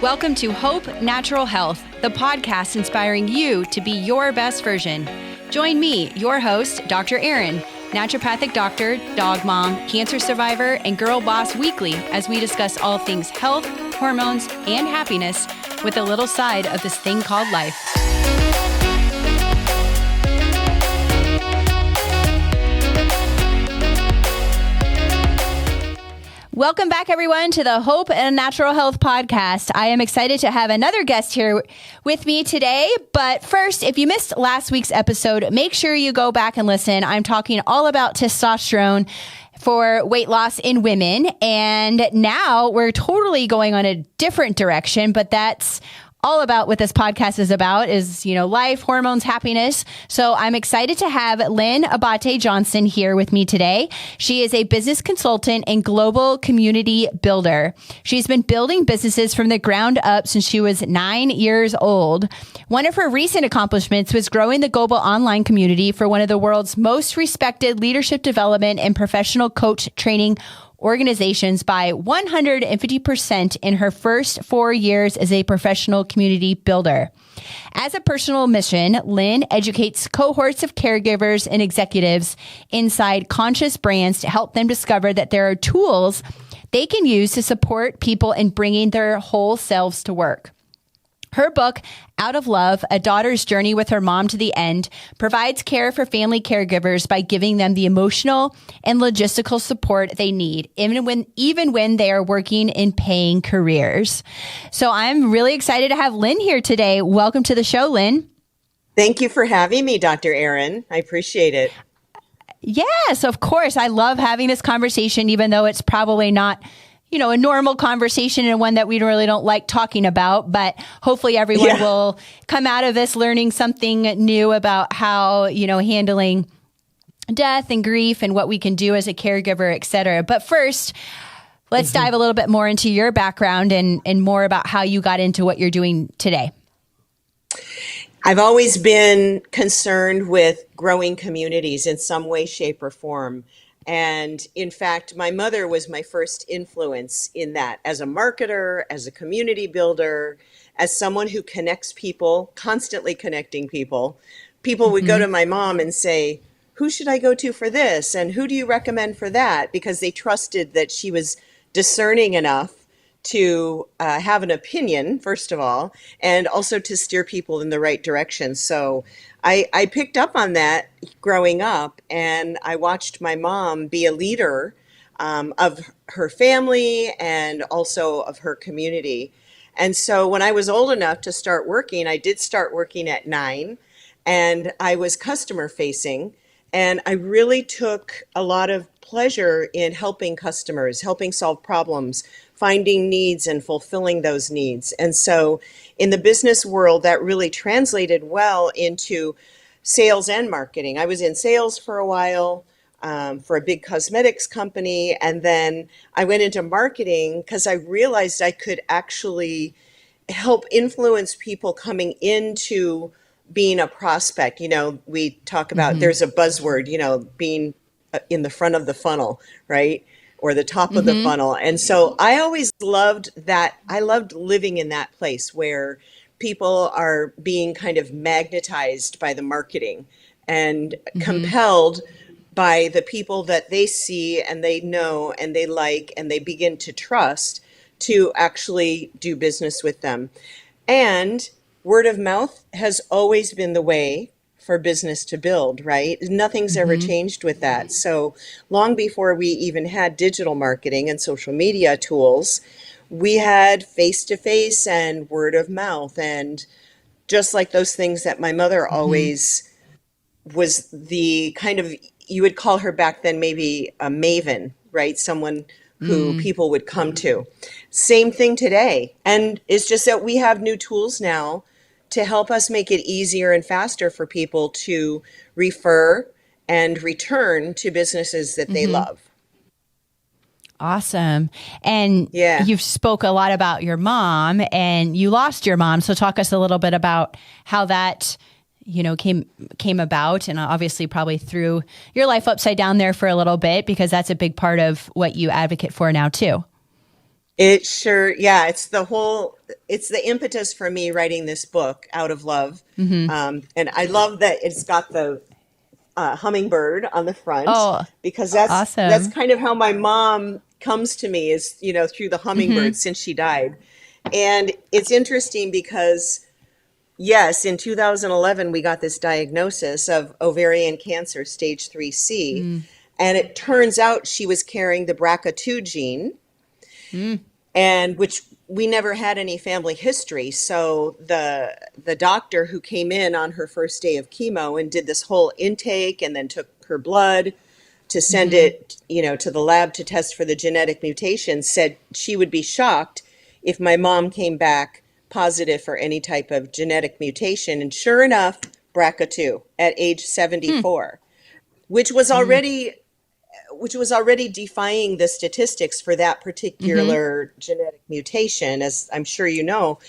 Welcome to Hope Natural Health, the podcast inspiring you to be your best version. Join me, your host, Dr. Erin, naturopathic doctor, dog mom, cancer survivor, and girl boss weekly as we discuss all things health, hormones, and happiness with a little side of this thing called life. Welcome back, everyone, to the Hope and Natural Health podcast. I am excited to have another guest here with me today. But first, if you missed last week's episode, make sure you go back and listen. I'm talking all about testosterone for weight loss in women. And now we're totally going on a different direction, but that's all about what this podcast is about is, life, hormones, happiness. So I'm excited to have Lynn Abatè-Johnson here with me today. She is a business consultant and global community builder. She's been building businesses from the ground up since she was 9 years old. One of her recent accomplishments was growing the global online community for one of the world's most respected leadership development and professional coach training organizations by 150% in her first 4 years as a professional community builder. As a personal mission, Lynn educates cohorts of caregivers and executives inside conscious brands to help them discover that there are tools they can use to support people in bringing their whole selves to work. Her book, Out of Love, A Daughter's Journey with Her Mom to the End, provides care for family caregivers by giving them the emotional and logistical support they need, even when they are working in paying careers. So I'm really excited to have Lynn here today. Welcome to the show, Lynn. Thank you for having me, Dr. Erin. I appreciate it. Yes, of course. I love having this conversation, even though it's probably not a normal conversation and one that we really don't like talking about, but hopefully everyone will come out of this learning something new about how, handling death and grief and what we can do as a caregiver, et cetera. But first, let's dive a little bit more into your background and more about how you got into what you're doing today. I've always been concerned with growing communities in some way, shape, or form. And in fact, my mother was my first influence in that as a marketer, as a community builder, as someone who connects people, constantly connecting people. People would go to my mom and say, who should I go to for this? And who do you recommend for that? Because they trusted that she was discerning enough to have an opinion, first of all, and also to steer people in the right direction. So I picked up on that growing up, and I watched my mom be a leader of her family and also of her community. And so when I was old enough to start working, I did start working at 9, and I was customer facing, and I really took a lot of pleasure in helping customers, helping solve problems, finding needs and fulfilling those needs. And so in the business world, that really translated well into sales and marketing. I was in sales for a while for a big cosmetics company. And then I went into marketing because I realized I could actually help influence people coming into being a prospect. We talk about, there's a buzzword, being in the front of the funnel, right? Or the top of the funnel. And so I always loved that. I loved living in that place where people are being kind of magnetized by the marketing and compelled by the people that they see and they know and they like and they begin to trust to actually do business with them. And word of mouth has always been the way for business to build, right? Nothing's ever changed with that. So long before we even had digital marketing and social media tools, we had face-to-face and word of mouth. And just like those things that my mother always was the kind of, you would call her back then maybe a maven, right? Someone who people would come to. Same thing today. And it's just that we have new tools now to help us make it easier and faster for people to refer and return to businesses that they love. Awesome. And you've spoke a lot about your mom and you lost your mom. So talk us a little bit about how that, came about, and obviously probably threw your life upside down there for a little bit, because that's a big part of what you advocate for now too. It sure, yeah, it's the impetus for me writing this book out of love. And I love that it's got the hummingbird on the front Oh, because that's awesome. kind of how my mom comes to me is, through the hummingbird since she died. And it's interesting because yes, in 2011 we got this diagnosis of ovarian cancer stage 3C, and it turns out she was carrying the BRCA2 gene, and which we never had any family history. So the doctor who came in on her first day of chemo and did this whole intake and then took her blood to send it, to the lab to test for the genetic mutation, said she would be shocked if my mom came back positive for any type of genetic mutation. And sure enough, BRCA2 at age 74, which was already defying the statistics for that particular genetic mutation, as I'm sure you know.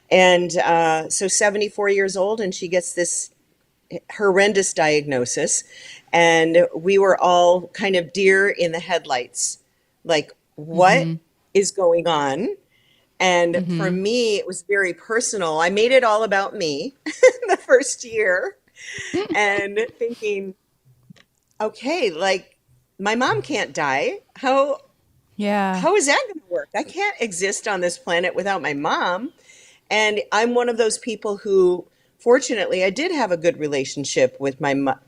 And so 74 years old, and she gets this horrendous diagnosis. And we were all kind of deer in the headlights, like, what is going on? And for me, it was very personal. I made it all about me the first year and thinking, okay, like, my mom can't die. Yeah. How is that going to work? I can't exist on this planet without my mom. And I'm one of those people who, fortunately, I did have a good relationship with my mom.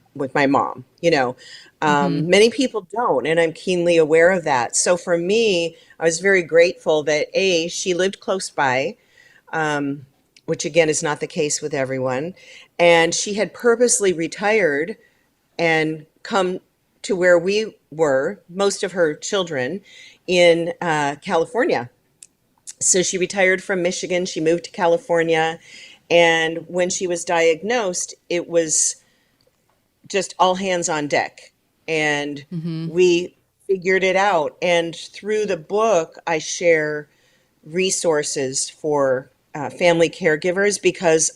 Many people don't, and I'm keenly aware of that. So for me, I was very grateful that she lived close by, which again is not the case with everyone, and she had purposely retired and come to where we were, most of her children, in California. So she retired from Michigan, she moved to California, and when she was diagnosed, it was just all hands on deck. And we figured it out. And through the book, I share resources for family caregivers because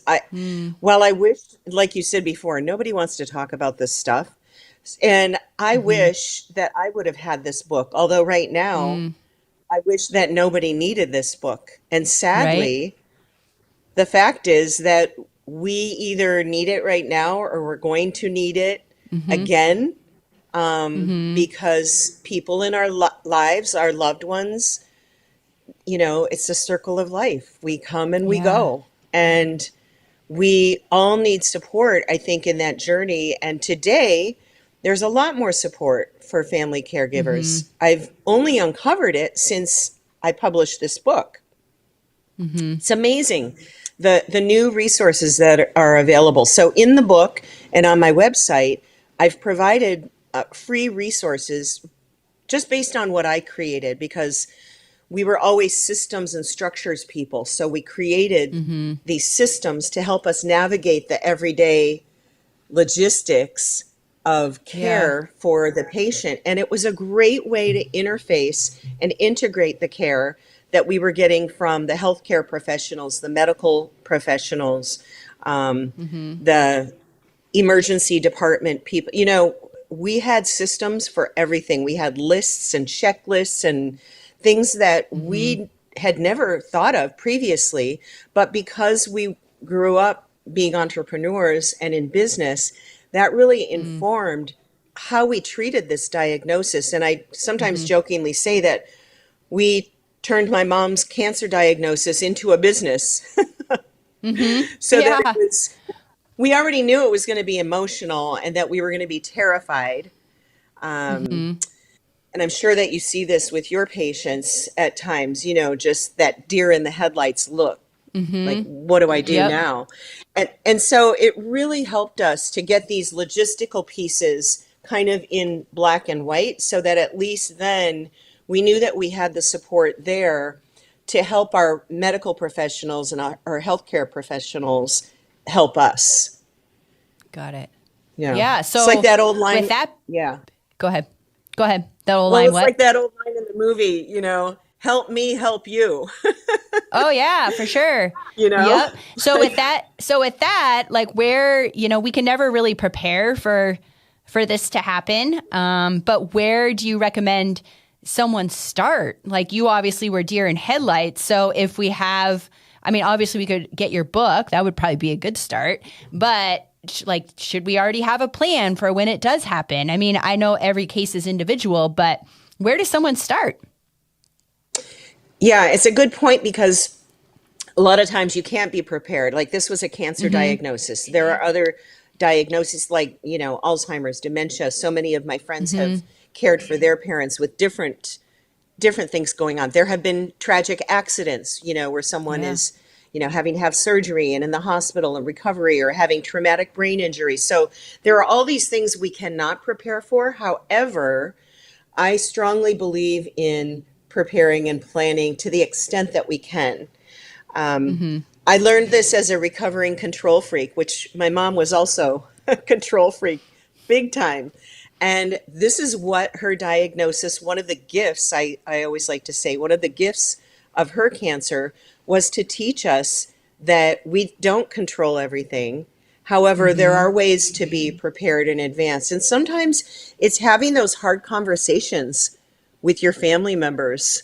while I wish, like you said before, nobody wants to talk about this stuff. And I wish that I would have had this book, although right now, I wish that nobody needed this book. And Right. sadly, the fact is that we either need it right now or we're going to need it again, because people in our lives, our loved ones, it's a circle of life. We come and we Yeah. go. And we all need support, I think, in that journey. And today, there's a lot more support for family caregivers. I've only uncovered it since I published this book. It's amazing, the new resources that are available. So in the book and on my website, I've provided free resources just based on what I created, because we were always systems and structures people. So we created these systems to help us navigate the everyday logistics of care for the patient. And it was a great way to interface and integrate the care that we were getting from the healthcare professionals, the medical professionals, the emergency department people. We had systems for everything. We had lists and checklists and things that we had never thought of previously. But because we grew up being entrepreneurs and in business, that really informed how we treated this diagnosis. And I sometimes jokingly say that we turned my mom's cancer diagnosis into a business. So that Yeah. we already knew it was going to be emotional and that we were going to be terrified. And I'm sure that you see this with your patients at times, just that deer in the headlights look. Like, what do I do Yep. now? And so it really helped us to get these logistical pieces kind of in black and white, so that at least then we knew that we had the support there to help our medical professionals and our healthcare professionals help us. Got it. Yeah. Yeah. It's like So that old line. with that, Yeah. go ahead. Go ahead. That old Well, line, it's like what? that old line in the movie, help me help you, Oh yeah, for sure. you know? Yep. So with that, like where, we can never really prepare for this to happen. But where do you recommend someone start? Like, you obviously were deer in headlights. So if we have, I mean, obviously we could get your book. That would probably be a good start. But like, should we already have a plan for when it does happen? I mean, I know every case is individual, but where does someone start? Yeah, it's a good point because a lot of times you can't be prepared. Like this was a cancer diagnosis. There are other diagnoses like, Alzheimer's, dementia. So many of my friends have cared for their parents with different things going on. There have been tragic accidents, where someone is, having to have surgery and in the hospital and recovery, or having traumatic brain injury. So there are all these things we cannot prepare for. However, I strongly believe in preparing and planning to the extent that we can. I learned this as a recovering control freak, which my mom was also a control freak, big time. And this is what her diagnosis, one of the gifts, I always like to say, one of the gifts of her cancer was to teach us that we don't control everything. However, there are ways to be prepared in advance. And sometimes it's having those hard conversations with your family members,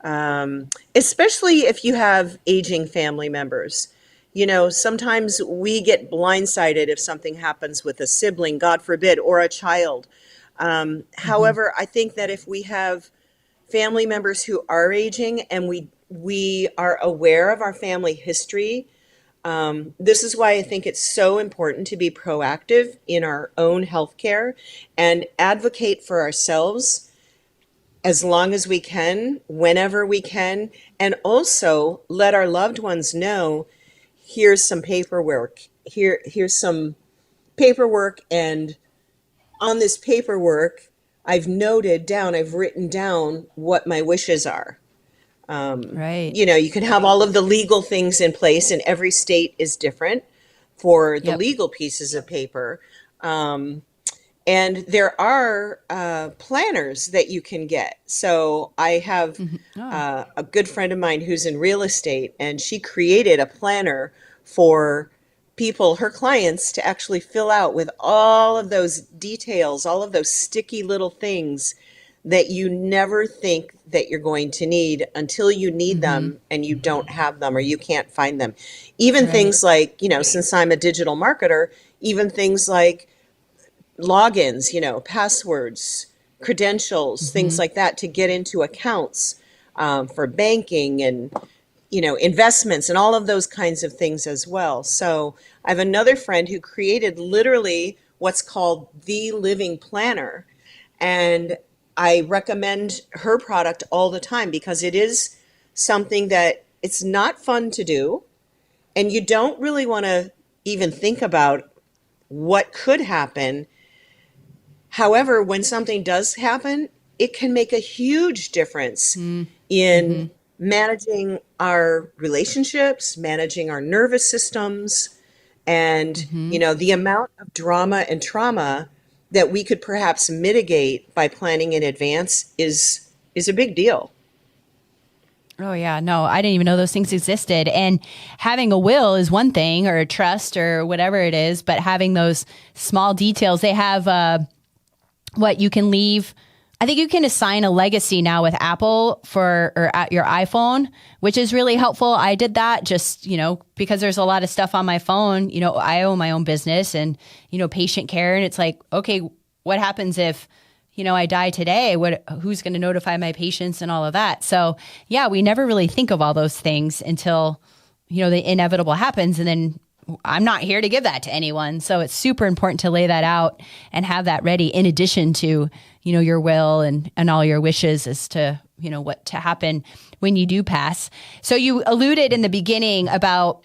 especially if you have aging family members. Sometimes we get blindsided if something happens with a sibling, God forbid, or a child. However, I think that if we have family members who are aging and we are aware of our family history, this is why I think it's so important to be proactive in our own healthcare and advocate for ourselves as long as we can, whenever we can, and also let our loved ones know, here's some paperwork. Here's some paperwork, and on this paperwork, I've written down what my wishes are. Right. You can have all of the legal things in place, and every state is different for the legal pieces of paper. And there are planners that you can get. So I have a good friend of mine who's in real estate, and she created a planner for people, her clients, to actually fill out with all of those details, all of those sticky little things that you never think that you're going to need until you need them and you don't have them or you can't find them. Even things like, since I'm a digital marketer, even things like logins, passwords, credentials, things like that to get into accounts for banking and, investments and all of those kinds of things as well. So I have another friend who created literally what's called the Living Planner. And I recommend her product all the time because it is something that it's not fun to do. And you don't really want to even think about what could happen. However, when something does happen, it can make a huge difference in managing our relationships, managing our nervous systems, and, the amount of drama and trauma that we could perhaps mitigate by planning in advance is a big deal. Oh, yeah. No, I didn't even know those things existed. And having a will is one thing, or a trust or whatever it is, but having those small details, they have what you can leave. I think you can assign a legacy now with Apple or at your iPhone, which is really helpful. I did that just, because there's a lot of stuff on my phone. I own my own business and, patient care. And it's like, okay, what happens if, I die today? Who's going to notify my patients and all of that? So yeah, we never really think of all those things until, the inevitable happens. And then I'm not here to give that to anyone. So it's super important to lay that out and have that ready in addition to, your will and all your wishes as to, what to happen when you do pass. So you alluded in the beginning about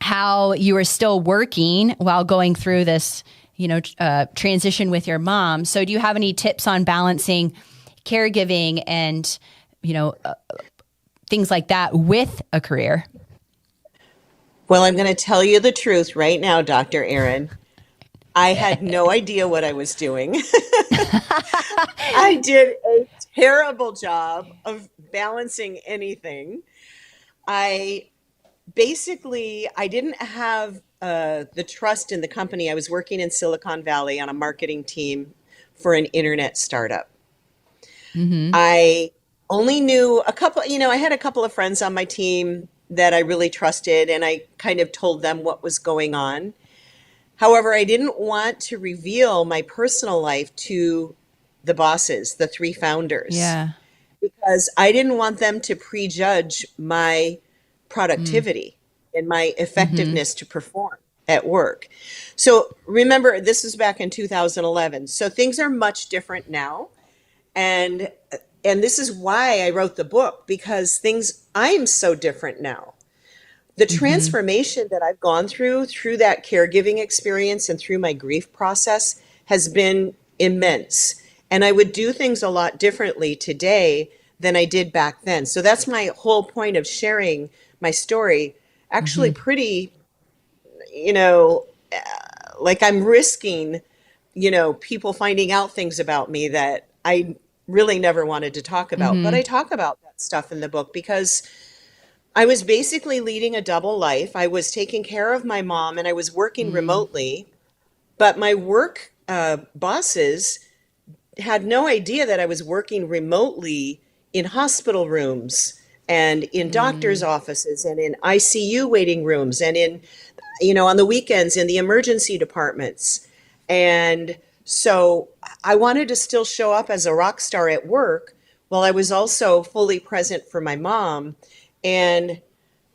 how you were still working while going through this, transition with your mom. So do you have any tips on balancing caregiving and, things like that with a career? Well, I'm going to tell you the truth right now, Dr. Erin. I had no idea what I was doing. I did a terrible job of balancing anything. I didn't have the trust in the company. I was working in Silicon Valley on a marketing team for an internet startup. I only knew a couple, I had a couple of friends on my team that I really trusted, and I kind of told them what was going on. However, I didn't want to reveal my personal life to the bosses, the three founders, Yeah. because I didn't want them to prejudge my Mm. productivity and my Mm-hmm. effectiveness to perform at work. So remember, this was back in 2011. So things are much different now. And and this is why I wrote the book, because I'm so different now. The Mm-hmm. transformation that I've gone through that caregiving experience and through my grief process has been immense. And I would do things a lot differently today than I did back then. So that's my whole point of sharing my story. Actually, Mm-hmm. pretty, you know, like I'm risking, people finding out things about me that I really never wanted to talk about. But Mm-hmm. I talk about that stuff in the book because I was basically leading a double life. I was taking care of my mom and I was working Mm. remotely, but my work bosses had no idea that I was working remotely in hospital rooms and in doctors' Mm. offices and in ICU waiting rooms and on the weekends in the emergency departments. And so I wanted to still show up as a rock star at work while I was also fully present for my mom. And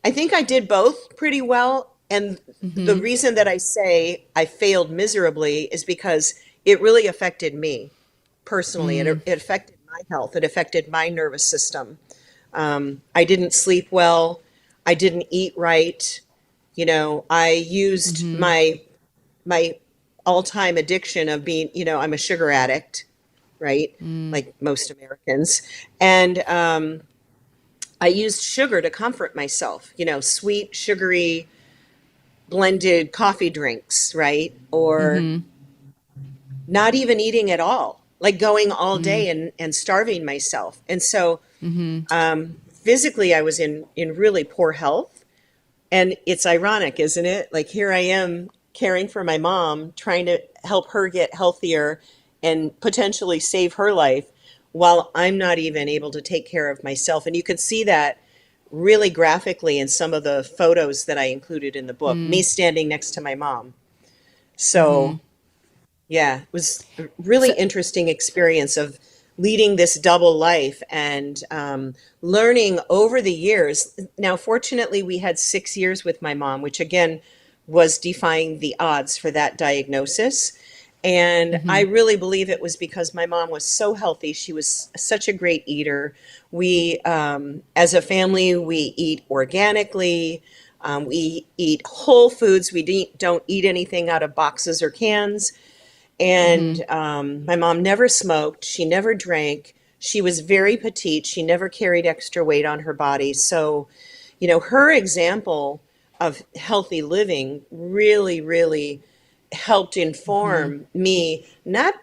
I think I did both pretty well. And the Mm-hmm. reason that I say I failed miserably is because it really affected me personally. It, Mm. it affected my health, it affected my nervous system. I didn't sleep well, I didn't eat right. I used Mm-hmm. my all-time addiction of being, I'm a sugar addict, right? Mm. Like most Americans. And I used sugar to comfort myself, sweet, sugary, blended coffee drinks, right? Or Mm-hmm. not even eating at all, like going all Mm. day and starving myself. And so Mm-hmm. physically, I was in really poor health. And it's ironic, isn't it? Like here I am caring for my mom, trying to help her get healthier and potentially save her life while I'm not even able to take care of myself. And you can see that really graphically in some of the photos that I included in the book, me Mm. standing next to my mom. Mm-hmm. So, yeah, it was a really So, interesting experience of leading this double life and learning over the years. Now, fortunately, we had 6 years with my mom, which again was defying the odds for that diagnosis. And I mm-hmm. really believe it was because my mom was so healthy. She was such a great eater. We, as a family, we eat organically. We eat whole foods. Don't eat anything out of boxes or cans. Mm-hmm. And my mom never smoked. She never drank. She was very petite. She never carried extra weight on her body. So, her example of healthy living really, really helped Mm-hmm. inform me, not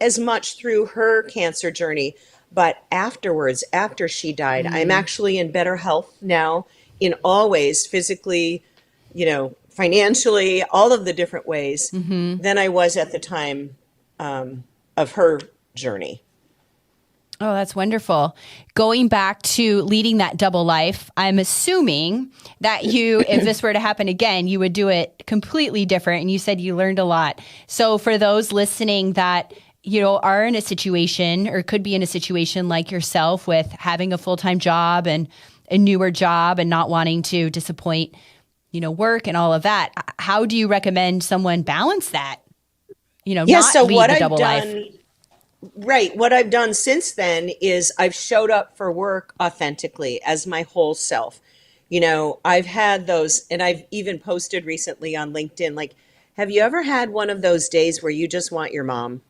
as much through her cancer journey, but afterwards, after she died. I'm Mm. actually in better health now in all ways, physically, financially, all of the different ways Mm-hmm. than I was at the time of her journey. Oh, that's wonderful. Going back to leading that double life, I'm assuming that if this were to happen again, you would do it completely different. And you said you learned a lot. So for those listening that, are in a situation or could be in a situation like yourself with having a full-time job and a newer job and not wanting to disappoint, work and all of that, how do you recommend someone balance that? Yeah, Not so lead what the I've double life. done, right, what I've done since then is I've showed up for work authentically as my whole self. I've had those, and I've even posted recently on LinkedIn, like, have you ever had one of those days where you just want your mom?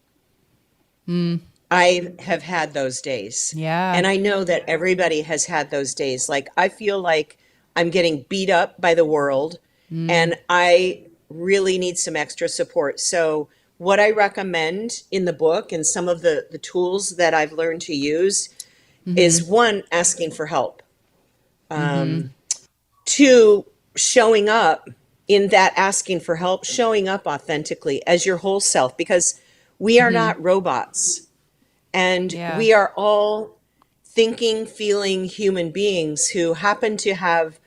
Mm, I have had those days. yeah. And I know that everybody has had those days. Like, I feel like I'm getting beat up by the world Mm, and I really need some extra support. So, what I recommend in the book and some of the tools that I've learned to use mm-hmm. is one, asking for help. Mm-hmm. Two, showing up in that asking for help, showing up authentically as your whole self, because we are Mm-hmm. not robots. And Yeah. we are all thinking, feeling human beings who happen to have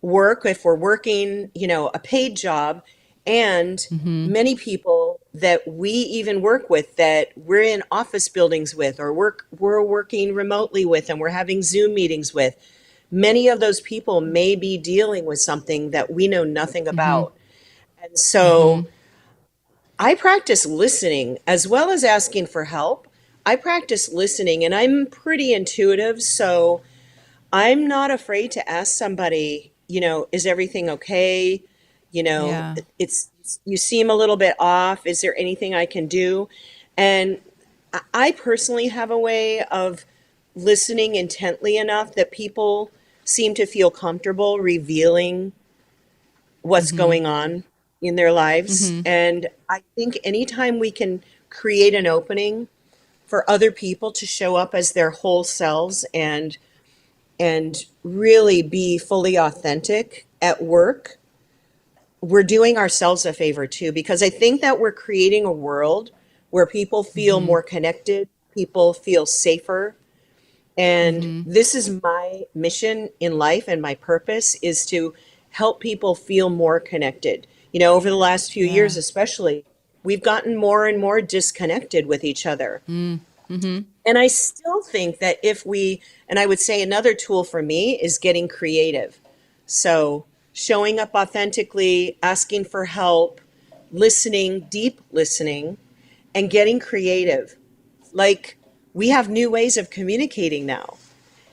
work, if we're working, a paid job, and Mm-hmm. many people that we even work with that we're in office buildings with, or we're working remotely with, and we're having Zoom meetings with. Many of those people may be dealing with something that we know nothing Mm-hmm. about. And so Mm-hmm. I practice listening as well as asking for help. I practice listening, and I'm pretty intuitive, so I'm not afraid to ask somebody, is everything okay? Yeah. It's you seem a little bit off. Is there anything I can do? And I personally have a way of listening intently enough that people seem to feel comfortable revealing what's Mm-hmm. going on in their lives. Mm-hmm. And I think anytime we can create an opening for other people to show up as their whole selves and really be fully authentic at work, we're doing ourselves a favor too, because I think that we're creating a world where people feel Mm-hmm. more connected, people feel safer. And Mm-hmm. this is my mission in life, and my purpose is to help people feel more connected. Over the last few years, Yeah. especially, we've gotten more and more disconnected with each other. Mm-hmm. And I still think that and I would say another tool for me is getting creative. So showing up authentically, asking for help, listening, deep listening, and getting creative. Like, we have new ways of communicating now.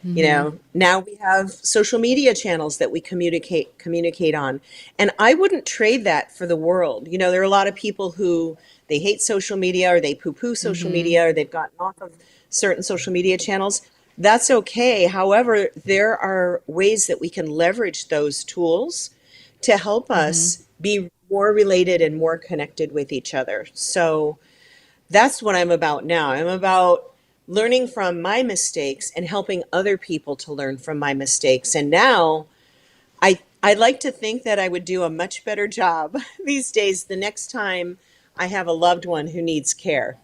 Mm-hmm. Now we have social media channels that we communicate on. And I wouldn't trade that for the world. There are a lot of people who they hate social media, or they poo-poo social Mm-hmm. media, or they've gotten off of certain social media channels. That's okay. However, there are ways that we can leverage those tools to help Mm-hmm. us be more related and more connected with each other. So that's what I'm about now. I'm about learning from my mistakes and helping other people to learn from my mistakes. And now I like to think that I would do a much better job these days the next time I have a loved one who needs care.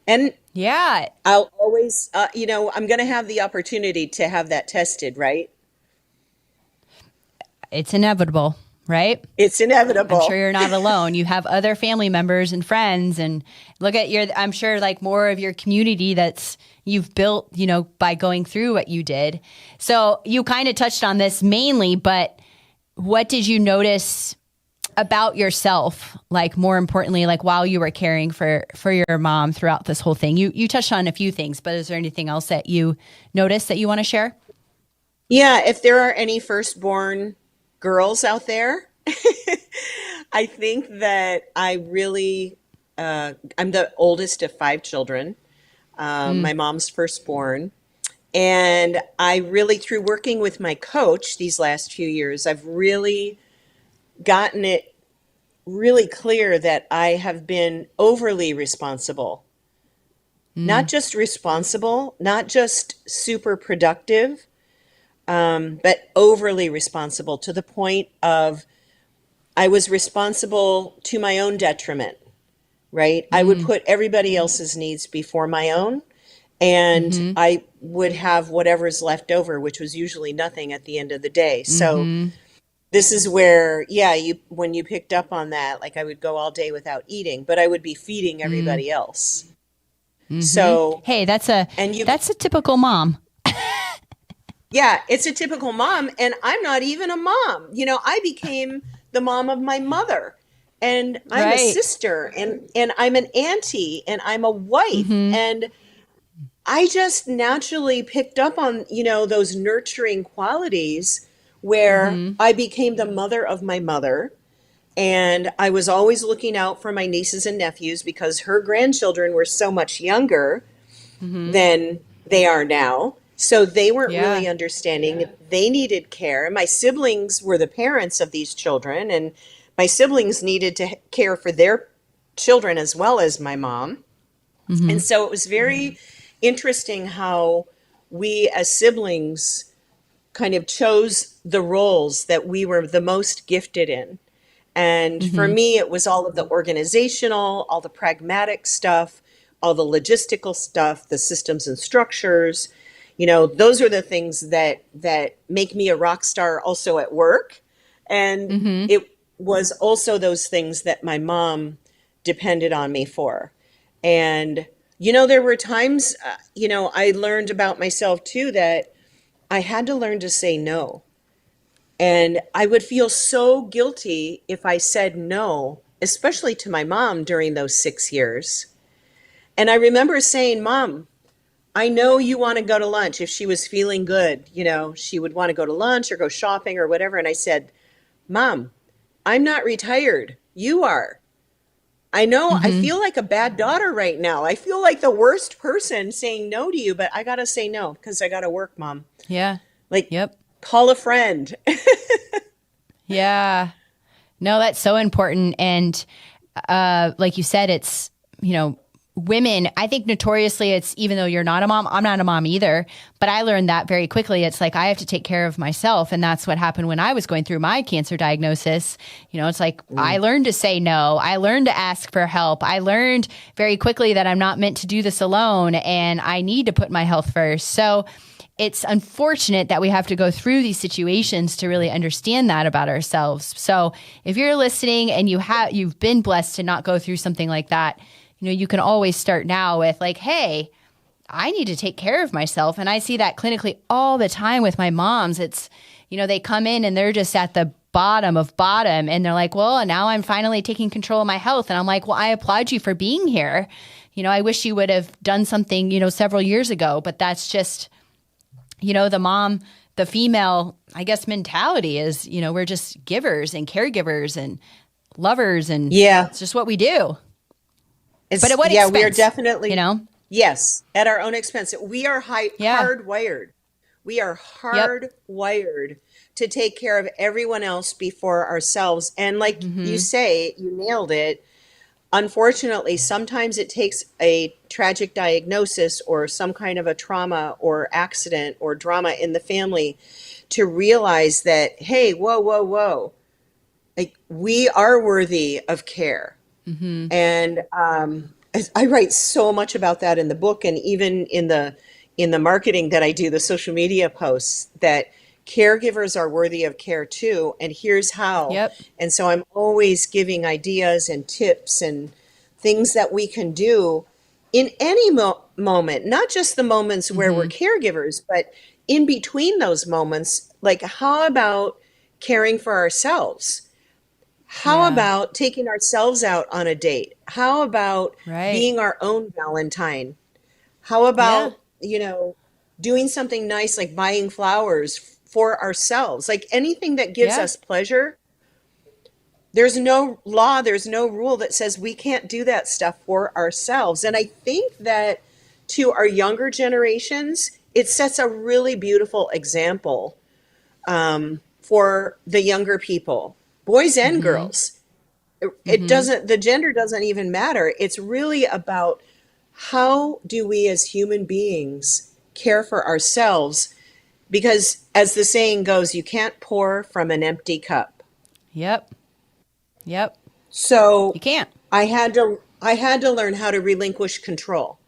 And Yeah. I'll always, I'm going to have the opportunity to have that tested, right? It's inevitable, right? It's I'm sure inevitable. you're not alone. You have other family members and friends, and look at I'm sure like more of your community that's you've built, by going through what you did. So you kind of touched on this mainly, but what did you notice about yourself? Like, more importantly, like while you were caring for your mom throughout this whole thing, you touched on a few things, but is there anything else that you noticed that you want to share? Yeah, if there are any firstborn girls out there, I think that I'm the oldest of five children. Mm, My mom's firstborn. And I really, through working with my coach these last few years, I've really gotten it really clear that I have been overly responsible. Not mm, just responsible, not just super productive, but overly responsible to the point of I was responsible to my own detriment, right? I would mm, put everybody else's needs before my own, and mm-hmm, I would have whatever's left over, which was usually nothing at the end of the day. So mm-hmm, this is where, yeah, when you picked up on that, like I would go all day without eating, but I would be feeding mm, everybody else. mm-hmm. So, Hey, that's a and typical mom. yeah, it's a typical mom, and I'm not even a mom. I became the mom of my mother, and I'm a Right. sister, and I'm an auntie, and I'm a wife, Mm-hmm. and I just naturally picked up on, those nurturing qualities where Mm-hmm. I became the mother of my mother. And I was always looking out for my nieces and nephews because her grandchildren were so much younger Mm-hmm. than they are now. So they weren't Yeah. really understanding that they needed care. And my siblings were the parents of these children, and my siblings needed to care for their children as well as my mom. Mm-hmm. And so it was very interesting how we as siblings kind of chose the roles that we were the most gifted in. And for Mm-hmm. me, it was all of the organizational, all the pragmatic stuff, all the logistical stuff, the systems and structures. Those are the things that make me a rock star also at work. And Mm-hmm. it was also those things that my mom depended on me for. And, there were times, I learned about myself too, that I had to learn to say no. And I would feel so guilty if I said no, especially to my mom during those 6 years. And I remember saying, Mom, I know you want to go to lunch. If she was feeling good, she would want to go to lunch or go shopping or whatever. And I said, Mom, I'm not retired. You are. I know I Mm-hmm. feel like a bad daughter right now. I feel like the worst person saying no to you, but I got to say no because I got to work, Mom. Yeah. Like, Yep. call a friend. Yeah. No, that's so important. And like you said, it's, women, I think notoriously it's, even though you're not a mom, I'm not a mom either, but I learned that very quickly. It's like, I have to take care of myself. And that's what happened when I was going through my cancer diagnosis. It's like, I learned to say no. I learned to ask for help. I learned very quickly that I'm not meant to do this alone and I need to put my health first. So it's unfortunate that we have to go through these situations to really understand that about ourselves. So if you're listening and you've been blessed to not go through something like that, you can always start now with like, hey, I need to take care of myself. And I see that clinically all the time with my moms. It's, they come in and they're just at the bottom of bottom and they're like, well, now I'm finally taking control of my health. And I'm like, well, I applaud you for being here. I wish you would have done something, several years ago, but that's just, the female, I guess, mentality is, we're just givers and caregivers and lovers and Yeah. it's just what we do. But at what yeah, expense? we are definitely, you know? yes, at our own expense. We are Yeah. hardwired. We are Yep. hardwired to take care of everyone else before ourselves. And like you Mm-hmm. say, you nailed it. Unfortunately, sometimes it takes a tragic diagnosis or some kind of a trauma or accident or drama in the family to realize that, hey, whoa, whoa, whoa, like we are worthy of care. Mm-hmm. And I write so much about that in the book, and even in the marketing that I do, the social media posts, that caregivers are worthy of care too. And here's how. Yep. And so I'm always giving ideas and tips and things that we can do in any moment, not just the moments where we're Mm-hmm. caregivers, but in between those moments. Like, how about caring for ourselves? How Yeah. about taking ourselves out on a date? How about Right. being our own Valentine? How Yeah. about, doing something nice like buying flowers for ourselves? Like anything that gives Yeah. us pleasure. There's no law, there's no rule that says we can't do that stuff for ourselves. And I think that to our younger generations, it sets a really beautiful example for the younger people, boys and Mm-hmm. girls. It Mm-hmm. doesn't, the gender doesn't even matter. It's really about how do we as human beings care for ourselves? Because as the saying goes, you can't pour from an empty cup. Yep. Yep. So You can't. I had to learn how to relinquish control.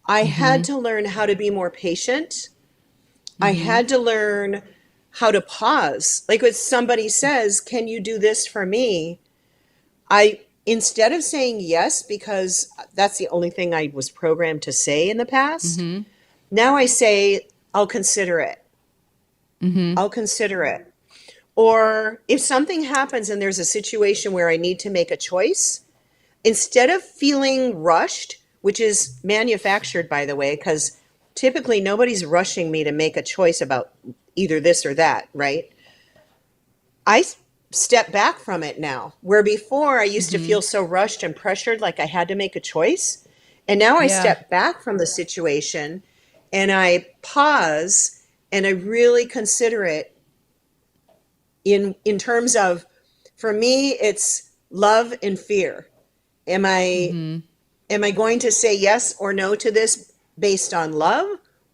I Mm-hmm. had to learn how to be more patient. I Mm-hmm. had to learn how to pause. Like when somebody says, "Can you do this for me?" I, instead of saying yes because that's the only thing I was programmed to say in the past, Mm-hmm. now I say, "I'll consider it. Mm-hmm. I'll consider it." Or if something happens and there's a situation where I need to make a choice, instead of feeling rushed, which is manufactured, by the way, because typically nobody's rushing me to make a choice about either this or that, right? I step back from it now, where before I used to Mm-hmm. feel so rushed and pressured, like I had to make a choice. And now I Yeah. step back from the situation and I pause and I really consider it in terms of, for me, it's love and fear. Am I Mm-hmm. am I going to say yes or no to this based on love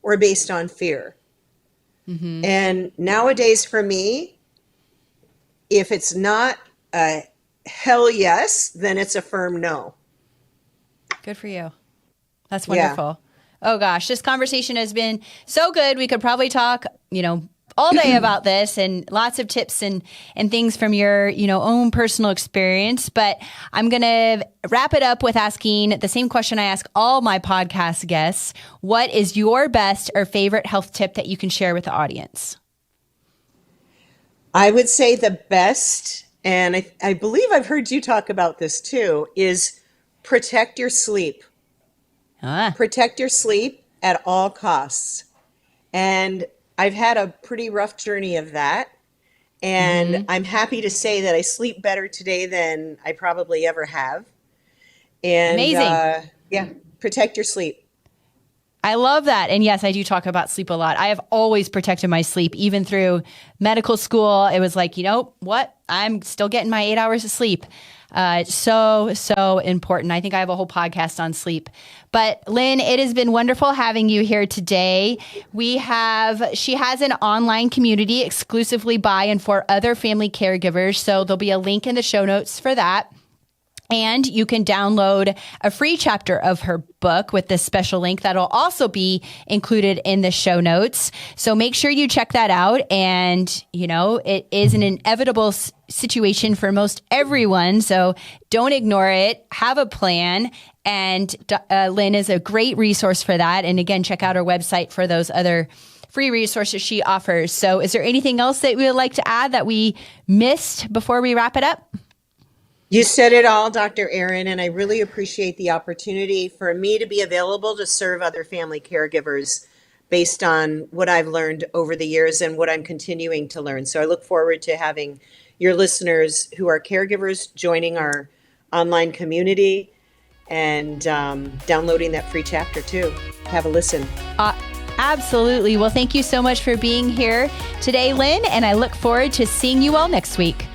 or based on fear? Mm-hmm. And nowadays for me, if it's not a hell yes, then it's a firm no. Good for you. That's Yeah. wonderful. Oh gosh, this conversation has been so good. We could probably talk, all day about this and lots of tips and things from your, own personal experience. But I'm going to wrap it up with asking the same question I ask all my podcast guests. What is your best or favorite health tip that you can share with the audience? I would say the best, and I believe I've heard you talk about this too, is protect your sleep. Protect your sleep at all costs. And I've had a pretty rough journey of that. And I'm happy to say that I sleep better today than I probably ever have. And Amazing. Yeah, protect your sleep. I love that. And yes, I do talk about sleep a lot. I have always protected my sleep, even through medical school. It was like, what? I'm still getting my 8 hours of sleep. So important. I think I have a whole podcast on sleep. But Lynn, it has been wonderful having you here today. She has an online community exclusively by and for other family caregivers. So there'll be a link in the show notes for that. And you can download a free chapter of her book with this special link that'll also be included in the show notes. So make sure you check that out. And, it is an inevitable situation for most everyone. So don't ignore it. Have a plan. And Lynn is a great resource for that. And again, check out her website for those other free resources she offers. So is there anything else that we would like to add that we missed before we wrap it up? You said it all, Dr. Erin, and I really appreciate the opportunity for me to be available to serve other family caregivers based on what I've learned over the years and what I'm continuing to learn. So I look forward to having your listeners who are caregivers joining our online community and downloading that free chapter too. Have a listen. Absolutely. Well, thank you so much for being here today, Lynn, and I look forward to seeing you all next week.